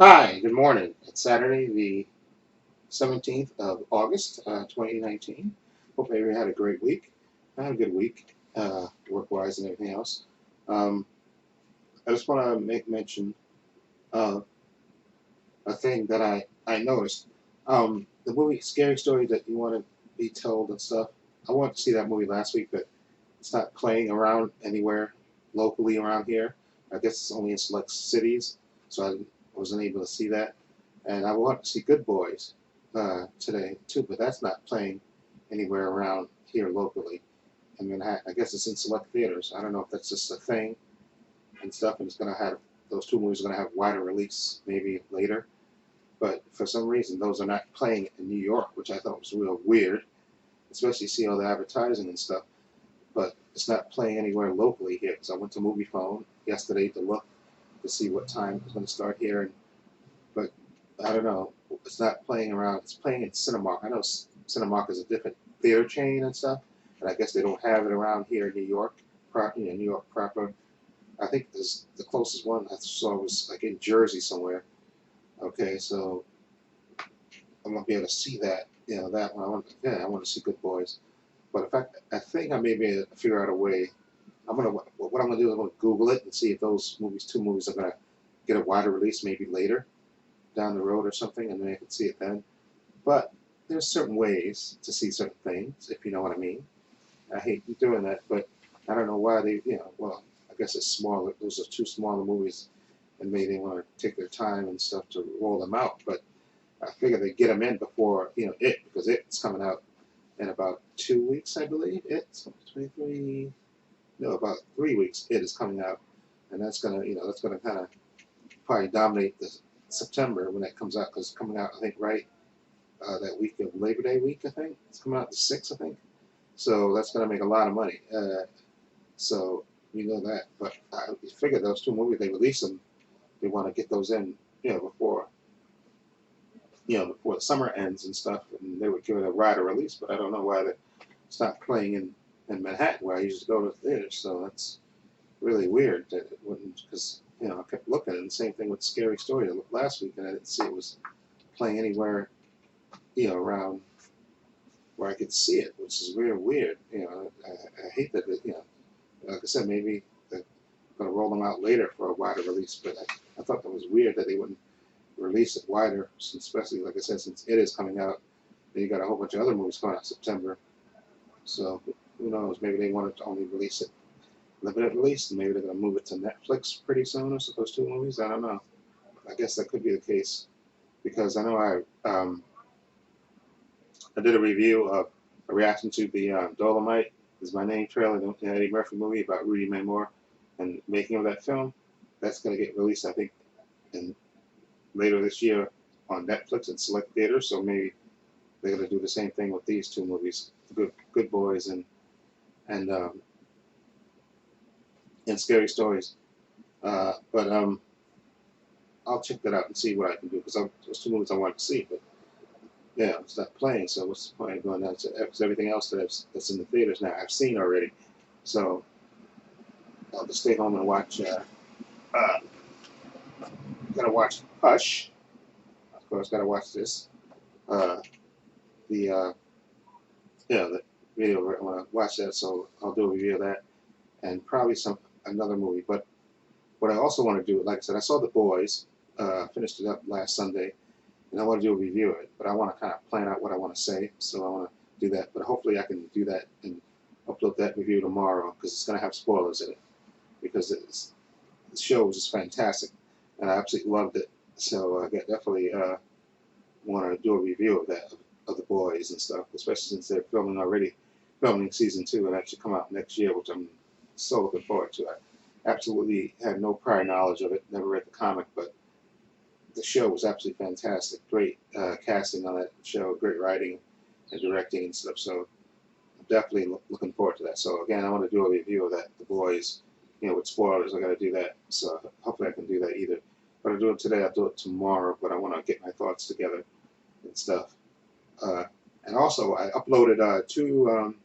Hi, good morning. It's Saturday, the 17th of August, 2019. Hope everyone had a great week. I had a good week, work-wise and everything else. Um, I just want to make mention of a thing that I noticed. The movie Scary Story that you want to be told and stuff. I wanted to see that movie last week, but it's not playing around anywhere locally around here. I guess it's only in select cities, so I wasn't able to see that. And I want to see Good Boys today too, but that's not playing anywhere around here locally. I mean, I guess it's in select theaters. I don't know if that's just a thing and stuff, and it's gonna have those two movies are gonna have wider release maybe later. But for some reason, those are not playing in New York, which I thought was real weird, especially see all the advertising and stuff. But it's not playing anywhere locally here. Because I went to Movie Phone yesterday to look to see what time it was going to start here, but I don't know. It's not playing around. It's playing in Cinemark. I know Cinemark is a different theater chain and stuff, and I guess they don't have it around here in New York, New York proper. I think this, the closest one I saw was like in Jersey somewhere. Okay, so I'm gonna be able to see that. That one. I want to see Good Boys. But in fact, I think I may be able to figure out a way. What I'm gonna do is I'm gonna Google it and see if those two movies are gonna get a wider release maybe later down the road or something, and then I can see it then. But there's certain ways to see certain things, if you know what I mean. I hate doing that, but I don't know why well, I guess it's smaller. Those are two smaller movies, and maybe they want to take their time and stuff to roll them out. But I figure they get them in before because it's coming out in about 2 weeks, I believe. It's 23, no, about 3 weeks. It is coming out, and that's gonna kind of probably dominate the September when that comes out because it's coming out I think right that week of Labor Day week. I think it's coming out the 6th. I think so. That's going to make a lot of money. So we know that. But I figure those two movies they release them, they want to get those in, before before the summer ends and stuff, and they would give it a wider release. But I don't know why it's not playing in Manhattan where I used to go to the theater. So that's really weird that it wouldn't because I kept looking and the same thing with Scary Story last week and I didn't see it was playing anywhere around where I could see it, which is really weird. I hate that. Like I said, maybe they're going to roll them out later for a wider release, but I thought that was weird that they wouldn't release it wider, especially like I said, since it is coming out. Then you got a whole bunch of other movies coming out in September, so who knows? Maybe they wanted to only release it limited release, and maybe they're going to move it to Netflix pretty soon, or those two movies. I don't know. I guess that could be the case because I know I did a review of a reaction to the Dolomite is My Name trailer, the Eddie Murphy movie about Rudy May Moore and making of that film. That's going to get released, I think, in later this year on Netflix and select theaters. So maybe they're going to do the same thing with these two movies, Good Boys and and Scary Stories. But I'll check that out and see what I can do because those two movies I want to see, but yeah, it's not playing. So what's the point of going down to because everything else that's in the theaters now I've seen already. So I'll just stay home and watch. Uh, gotta watch Hush. Of course, gotta watch this. Uh, the the video. I want to watch that, so I'll do a review of that and probably some another movie. But what I also want to do, like I said, I saw The Boys. Finished it up last Sunday, and I want to do a review of it. But I want to kind of plan out what I want to say, so I want to do that. But hopefully, I can do that and upload that review tomorrow because it's going to have spoilers in it because the show was just fantastic, and I absolutely loved it. So I definitely want to do a review of that of the boys and stuff, especially since they're filming season 2, and that should come out next year, which I'm so looking forward to. I absolutely had no prior knowledge of it, never read the comic, but the show was absolutely fantastic. Great casting on that show, great writing and directing and stuff. So I'm definitely looking forward to that. So again, I want to do a review of that, the boys, with spoilers. I got to do that. So hopefully I can do that either. If I don't do it today, I'll do it tomorrow. But I want to get my thoughts together and stuff. Uh, and also, I uploaded two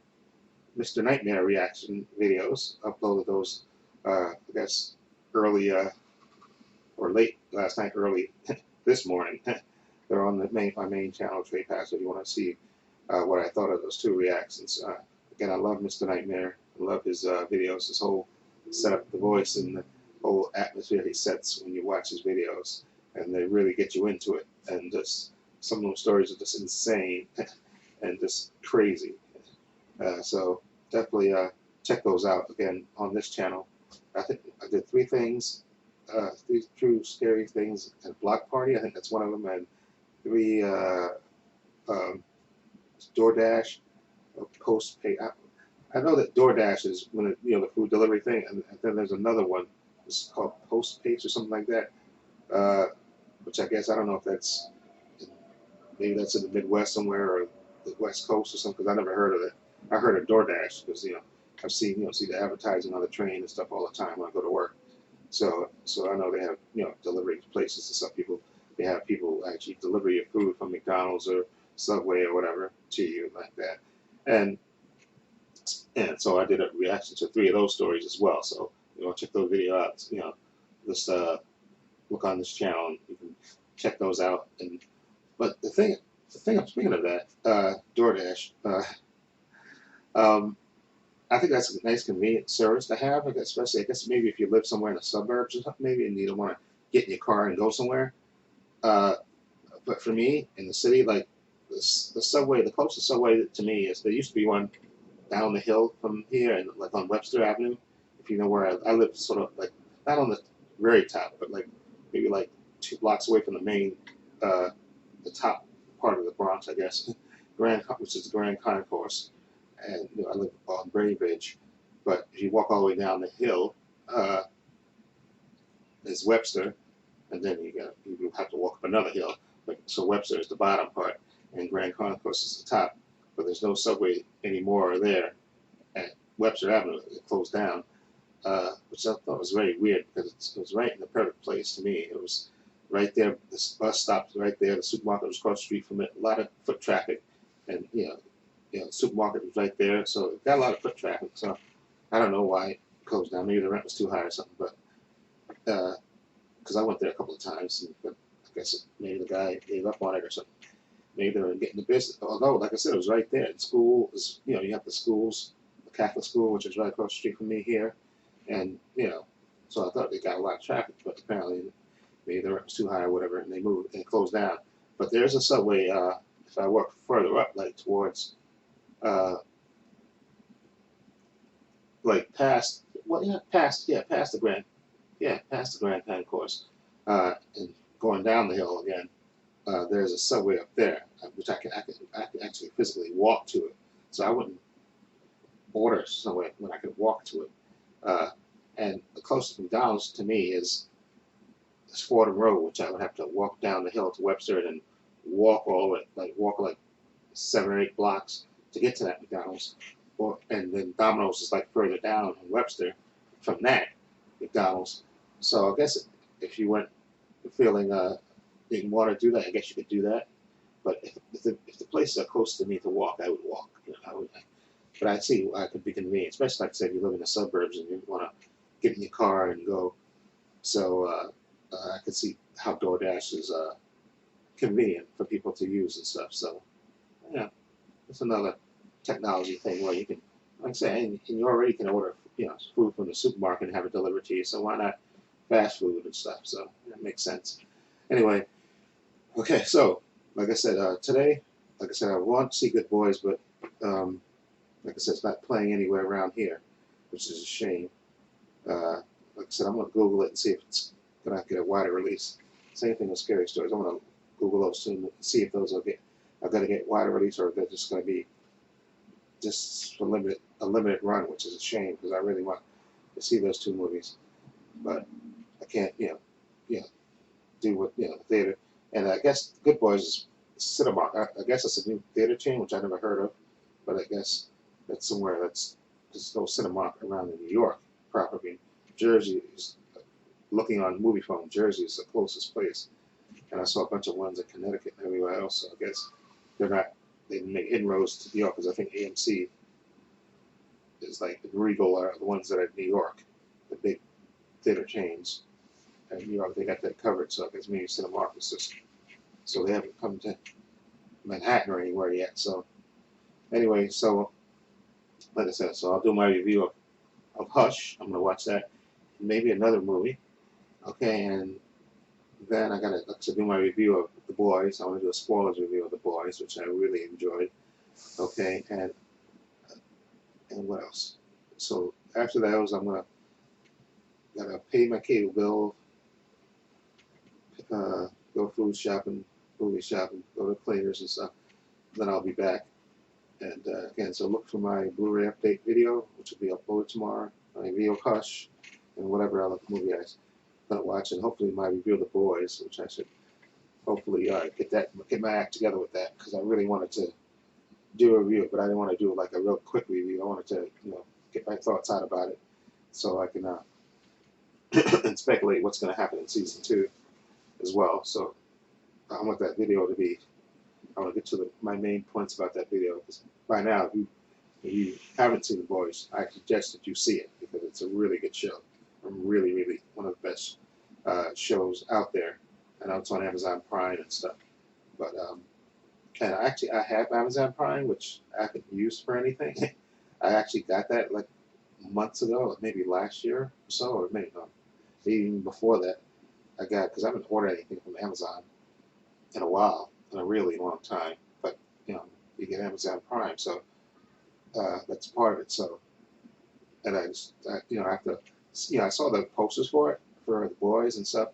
Mr. Nightmare reaction videos. Uploaded those, I guess, early or late last night, early this morning. They're on my main channel, Trepacer. If you want to see what I thought of those two reactions. Again, I love Mr. Nightmare. I love his videos, his whole setup, the voice, and the whole atmosphere he sets when you watch his videos. And they really get you into it. And just some of those stories are just insane and just crazy. So definitely check those out again on this channel. I think I did three things, three true scary things at a block party. I think that's one of them, and three um, DoorDash post pay. I know that DoorDash is when it, the food delivery thing, and then there's another one. It's called post pace or something like that. Which I guess I don't know if that's maybe that's in the Midwest somewhere or the West Coast or something. Because I never heard of it. I heard of DoorDash because I've seen see the advertising on the train and stuff all the time when I go to work. So I know they have delivery places and stuff. They have people actually deliver your food from McDonald's or Subway or whatever to you like that. And so I did a reaction to three of those stories as well. So check those videos out. Just look on this channel and you can check those out. And but the thing I'm speaking of that DoorDash. I think that's a nice convenient service to have, especially I guess maybe if you live somewhere in the suburbs or something, maybe and you don't want to get in your car and go somewhere. But for me in the city, like the subway, the closest subway to me is there used to be one down the hill from here and like on Webster Avenue. If you know where I live, sort of like not on the very top, but like maybe like 2 blocks away from the main, the top part of the Bronx, I guess, which is the Grand Concourse. And I live on Brain Ridge, but if you walk all the way down the hill, is Webster, and then you have to walk up another hill. So Webster is the bottom part, and Grand Concourse is the top. But there's no subway anymore there at Webster Avenue. It closed down, which I thought was very weird because it was right in the perfect place to me. It was right there. The bus stop was right there. The supermarket was across the street from it. A lot of foot traffic, and the supermarket was right there, so it got a lot of foot traffic. So I don't know why it closed down. Maybe the rent was too high or something. But because I went there a couple of times, but I guess maybe the guy gave up on it or something. Maybe they were getting the business. Although, like I said, it was right there. The school is, you have the schools, the Catholic school, which is right across the street from me here, and so I thought they got a lot of traffic, but apparently maybe the rent was too high or whatever, and they moved and closed down. But there's a subway. If I walk further up, like towards like past past the Grand Concourse, and going down the hill again. There's a subway up there, which I can actually physically walk to it. So I wouldn't order somewhere when I could walk to it. And the closest McDonald's to me is Fordham Road, which I would have to walk down the hill to Webster and then walk all the way, walk like 7 or 8 blocks to get to that McDonald's. And then Domino's is like further down in Webster from that McDonald's. So I guess if you went feeling didn't want to do that, I guess you could do that. But if the places are close to me to walk, I would walk. But I see I could be convenient, especially like I said, you live in the suburbs and you want to get in your car and go. So I could see how DoorDash is convenient for people to use and stuff. So yeah, it's another technology thing where you can, like I say, and you already can order food from the supermarket and have it delivered to you. So why not fast food and stuff? So that makes sense. Anyway, okay, so like I said, today, like I said, I want to see Good Boys, but like I said, it's not playing anywhere around here, which is a shame. Like I said, I'm going to Google it and see if it's going to get a wider release. Same thing with Scary Stories. I'm going to Google those soon and see if those are going to get wider release or if they're just going to be just a limited run, which is a shame because I really want to see those 2 movies, but I can't, do what theater. And I guess Good Boys is Cinemark. I guess it's a new theater chain which I never heard of, but I guess that's somewhere there's no Cinemark around in New York properly. Jersey is looking on Movie Phone. Jersey is the closest place, and I saw a bunch of ones in Connecticut and everywhere else. So I guess they didn't make inroads to New York because I think AMC is like the Regal are the ones that are in New York, the big theater chains. and New York, they got that covered, so it gives me cinema offices. So they haven't come to Manhattan or anywhere yet. So anyway, so like I said, so I'll do my review of Hush. I'm gonna watch that. Maybe another movie. Okay, and then I gotta like, do my review of The Boys. I want to do a spoilers review of The Boys, which I really enjoyed. Okay, and what else? So after those, I'm gonna gotta pay my cable bill, go food shopping, movie shopping, go to cleaners and stuff. Then I'll be back. And again, so look for my Blu-ray update video, which will be uploaded tomorrow. My video Hush, and whatever other movie I'm gonna watch, and hopefully my review of The Boys, which I should hopefully get my act together with that, because I really wanted to do a review, but I didn't want to do like a real quick review. I wanted to, get my thoughts out about it, so I can and speculate what's going to happen in season 2 as well. So I want that video to be. I want to get to my main points about that video, because by now, if you haven't seen The Boys, I suggest that you see it, because it's a really good show. Really, really one of the best shows out there. I know it's on Amazon Prime and stuff, but and I have Amazon Prime, which I haven't used for anything. I actually got that like months ago, maybe last year or so, or maybe even before that. I got, because I haven't ordered anything from Amazon in a while, in a really long time. But you get Amazon Prime, so that's part of it. So, and I have to, I saw the posters for it for The Boys and stuff,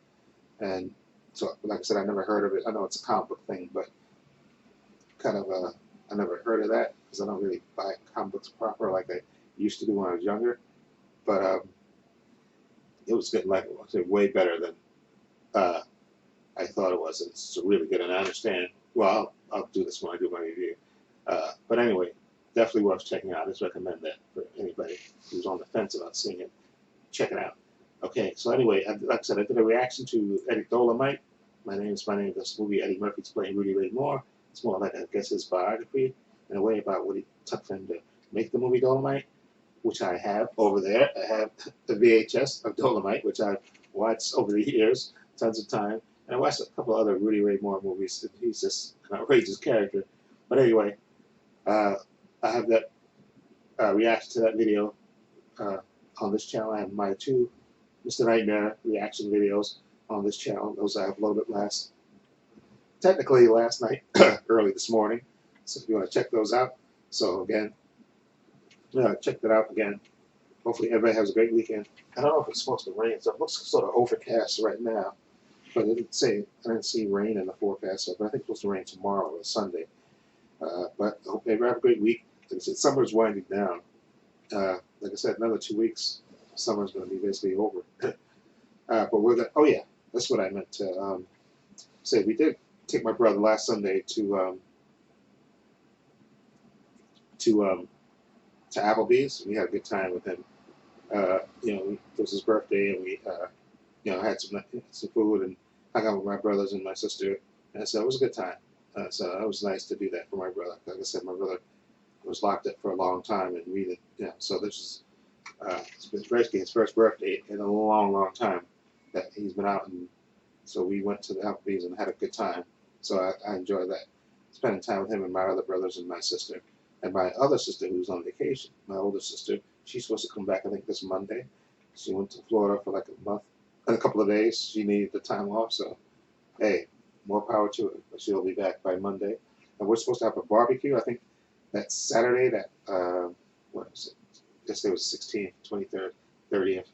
and so like I said, I never heard of it. I know it's a comic book thing, but kind of I never heard of that, because I don't really buy comic books proper like I used to do when I was younger. But it was good, like I said, way better than I thought it was. It's really good, and I understand. Well, I'll do this when I do my review. But anyway, definitely worth checking out. I just recommend that for anybody who's on the fence about seeing it. Check it out. Okay, so anyway, like I said, I did a reaction to Eddie Dolomite. My name is this movie. Eddie Murphy's playing Rudy Ray Moore. It's more like, I guess, his biography in a way about what it took for him to make the movie Dolomite, which I have over there. I have the VHS of Dolomite, which I've watched over the years, tons of time. And I watched a couple other Rudy Ray Moore movies. He's just an outrageous character. But anyway, I have that reaction to that video on this channel. I have my 2 Mr. Nightmare reaction videos on this channel. Those I uploaded technically last night, early this morning. So if you want to check those out. So again, check that out again. Hopefully everybody has a great weekend. I don't know if it's supposed to rain. So it looks sort of overcast right now. But I didn't see rain in the forecast. But I think it's supposed to rain tomorrow or Sunday. But I hope everybody have a great week. Like I said, summer's winding down. Like I said, another 2 weeks, summer's going to be basically over. But we're going. Oh yeah, that's what I meant to say. We did take my brother last Sunday to Applebee's. We had a good time with him. It was his birthday, and we had some food and hung out with my brothers and my sister. And so it was a good time. So it was nice to do that for my brother. Like I said, my brother was locked up for a long time, and we did. So this is basically his first birthday in a long, long time that he's been out, and so we went to the Applebee's and had a good time. So I enjoyed that, spending time with him and my other brothers and my sister, and my other sister who's on vacation. My older sister, she's supposed to come back I think this Monday. She went to Florida for like a month and a couple of days. She needed the time off, so hey, more power to her. But she'll be back by Monday, and we're supposed to have a barbecue. I think that's Saturday. That what is it? Yesterday was 16th, 23rd, 30th,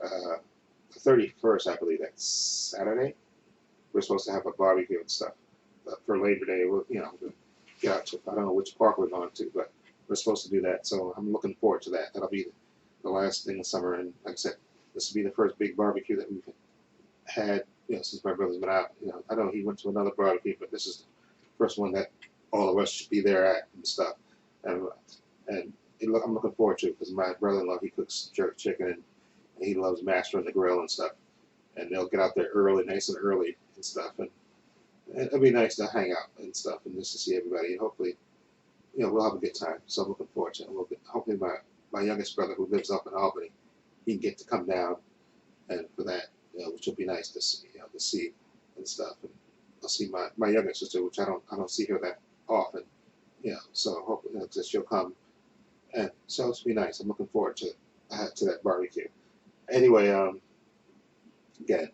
the 31st, I believe. That's Saturday. We're supposed to have a barbecue and stuff. But for Labor Day, we'll get out to. I don't know which park we're going to, but we're supposed to do that. So I'm looking forward to that. That'll be the last thing of summer, and like I said, this will be the first big barbecue that we've had. Since my brother's been out. I know he went to another barbecue, but this is the first one that all of us should be there at and stuff. And I'm looking forward to it, because my brother-in-law, he cooks jerk chicken, and he loves mastering the grill and stuff. And they'll get out there early, nice and early and stuff. And it'll be nice to hang out and stuff, and just to see everybody. And hopefully, we'll have a good time. So I'm looking forward to it. Hopefully my youngest brother, who lives up in Albany, he can get to come down, and for that, which will be nice to see, to see and stuff. And I'll see my younger sister, which I don't see her that often, so hopefully that she'll come, and so it'll be nice. I'm looking forward to that barbecue. Anyway, again,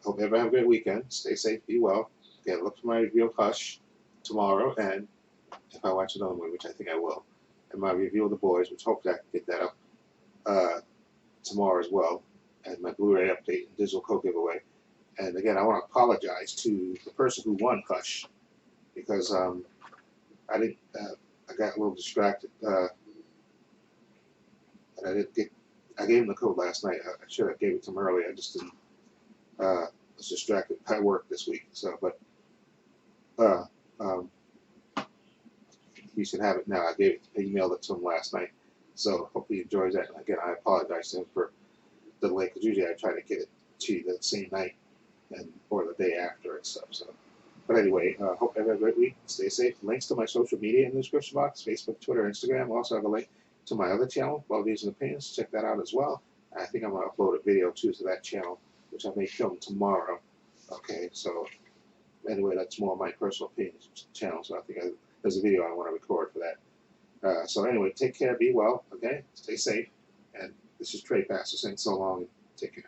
hope everybody have a great weekend. Stay safe, be well. Again, look for my review of Hush tomorrow, and if I watch another movie, which I think I will, and my review of The Boys, which hopefully I can get that up tomorrow as well, and my Blu-ray update and digital code giveaway. And again, I want to apologize to the person who won Hush, because I didn't. I got a little distracted, and I didn't get. I gave him the code last night. I should have gave it to him earlier. I just didn't. Was distracted by work this week. So, but um, he should have it now. I emailed it to him last night. So hopefully he enjoys that. And again, I apologize to him for the delay, because usually I try to get it to you the same night or the day after and stuff. So, but anyway, hope everyone have a great week. Stay safe. Links to my social media in the description box: Facebook, Twitter, Instagram. Also have a link to my other channel, Love Views and Opinions. Check that out as well. I think I'm going to upload a video too to that channel, which I may film tomorrow. Okay, so anyway, that's more my personal opinions channel. So I think there's a video I want to record for that. So anyway, take care, be well. Okay, stay safe. And this is Trepacer saying so long, and take care.